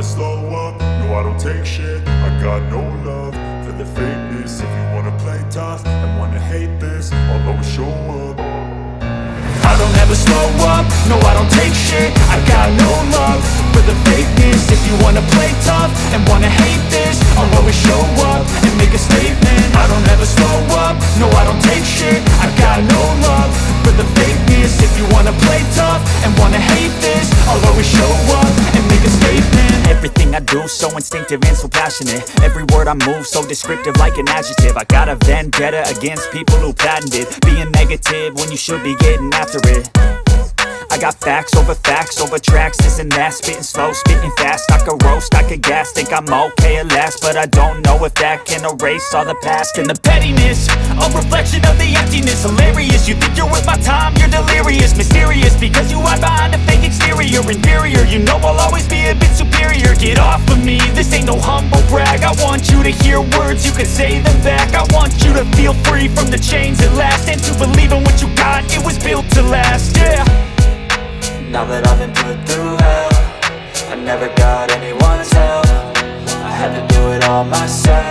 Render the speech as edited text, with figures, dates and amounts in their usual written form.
slow up, no I don't take shit. I got no love for the fakeness. If you wanna play tough and wanna hate this, I'll always show up. I don't ever slow up, no I don't take shit. I got no love for the fakeness. If you wanna play tough and wanna hate this, I'll always show up and make a statement. I don't ever slow up, no I don't take shit. I got no love for the fakeness. If you wanna play tough and wanna hate this, I'll always show up and make a statement. Everything I do so instinctive and so passionate. Every word I move so descriptive like an adjective. I got a vendetta against people who patented being negative when you should be getting after it. I got facts over tracks, this and that. Spitting slow, spitting fast, I could roast, I could gas. Think I'm okay at last, but I don't know if that can erase all the past. And the pettiness, a reflection of the emptiness. Hilarious, you think you're worth my time, you're delirious. Mysterious, because you hide behind a fake exterior. Inferior, you know I'll always be a bit superior. Get off of me, this ain't no humble brag. I want you to hear words, you can say them back. I want you to feel free from the chains at last, and to believe in what you got, it was built to last, yeah. Now that I've been put through hell, I never got anyone's help. I had to do it all myself.